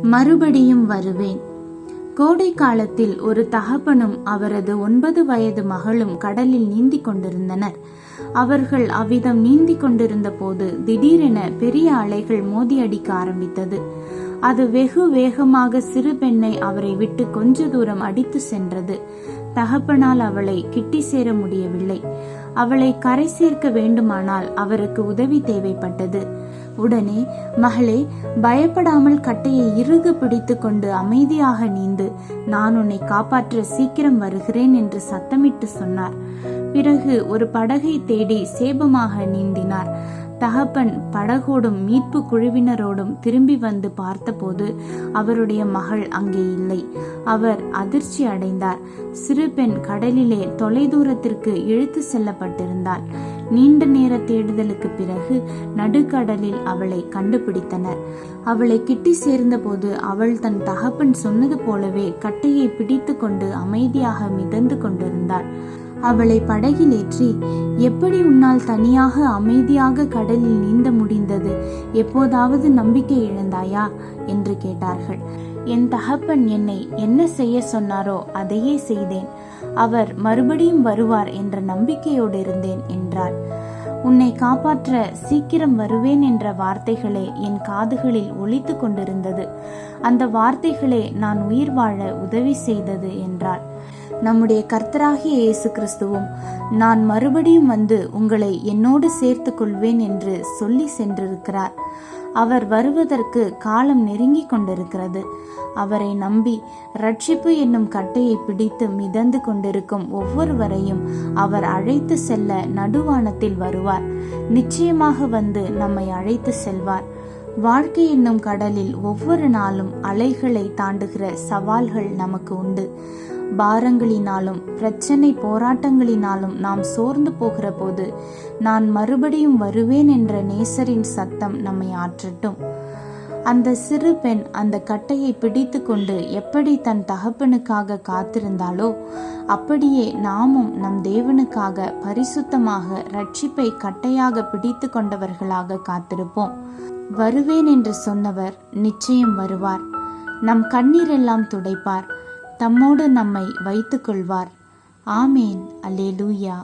மறுபடியும் வருவேன். கோடை காலத்தில் ஒரு தகப்பனும் அவரது 9 வயது மகளும் கடலில் நீந்தி கொண்டிருந்தனர். அவர்கள் அவ்விதம் நீந்தி கொண்டிருந்த போது திடீரென பெரிய அலைகள் மோதி அடிக்க ஆரம்பித்தது. அது வெகு வேகமாக சிறு பெண்ணை அவரை விட்டு கொஞ்ச தூரம் அடித்து சென்றது. தகப்பனால் அவளை கிட்டி சேர முடியவில்லை. அவளை கரை சேர்க்க வேண்டுமானால் அவருக்கு உதவி தேவைப்பட்டது. உடனே, மகளே, பயப்படாமல் கட்டையை இறுக பிடித்து கொண்டு அமைதியாக நீந்து, நான் உன்னை காப்பாற்ற சீக்கிரம் வருகிறேன் என்று சத்தமிட்டு சொன்னார். பிறகு ஒரு படகை தேடி சேபமாக நீந்தினார். தகப்பன் படகோடும் மீட்பு குழுவினரோடும் திரும்பி வந்து பார்த்தபோது அவருடைய மகள் அங்கே இல்லை. அவர் அதிர்ச்சி அடைந்தார். சிறு பெண் கடலிலே தொலைதூரத்திற்கு இழுத்து செல்லப்பட்டிருந்தாள். நீண்ட நேர தேடுதலுக்கு பிறகு நடுக்கடலில் அவளை கண்டுபிடித்தனர். அவளை கிட்டி சேர்ந்தபோது அவள் தன் தகப்பன் சொன்னது போலவே கட்டையை பிடித்து கொண்டு அமைதியாக மிதந்து கொண்டிருந்தாள். அவளை படகில் ஏற்றி, எப்படி உன்னால் தனியாக அமைதியாக கடலில் நீந்த முடிந்தது? எப்போதாவது நம்பிக்கை இழந்தாயா என்று கேட்டார்கள். என் தகப்பன் என்னை என்ன செய்ய சொன்னாரோ அதையே செய்தேன். அவர் மறுபடியும் வருவார் என்ற நம்பிக்கையோடு இருந்தேன் என்றார். உன்னை காப்பாற்ற சீக்கிரம் வருவேன் என்ற வார்த்தைகளே என் காதுகளில் ஒலித்து கொண்டிருந்தது. அந்த வார்த்தைகளே நான் உயிர் வாழ உதவி செய்தது என்றாள். நம்முடைய கர்த்தராகிய இயேசு கிறிஸ்துவும், நான் மறுபடியும் வந்து உங்களை என்னோடு சேர்த்து கொள்வேன் என்று சொல்லி சென்றிருக்கிறார். அவர் வருவதற்கு காலம் நெருங்கி கொண்டிருக்கிறது. அவரை நம்பி ரட்சிப்பு என்னும் கட்டையை பிடித்து மிதந்து கொண்டிருக்கும் ஒவ்வொருவரையும் அவர் அழைத்து செல்ல நடுவானத்தில் வருவார். நிச்சயமாக வந்து நம்மை அழைத்து செல்வார். வாழ்க்கை என்னும் கடலில் ஒவ்வொரு நாளும் அலைகளை தாண்டுகிற சவால்கள் நமக்கு உண்டு. பாரங்களினாலும் பிரச்சனை போராட்டங்களினாலும் நாம் சோர்ந்து போகிற போது நான் மறுபடியும் வருவேன் என்ற நேசரின் சத்தம் நம்மை ஆற்றட்டும். அந்த சிறு பெண் அந்த கட்டையை பிடித்து கொண்டு எப்படி தன் தகப்பனுக்காக காத்திருந்தாளோ அப்படியே நாமும் நம் தேவனுக்காக பரிசுத்தமாக ரட்சிப்பை கட்டையாக பிடித்து கொண்டவர்களாக காத்திருப்போம். வருவேன் என்று சொன்னவர் நிச்சயம் வருவார். நம் கண்ணீரெல்லாம் துடைப்பார். தம்மோடு நம்மை வைத்துக் கொள்வார். ஆமேன். அல்லேலூயா.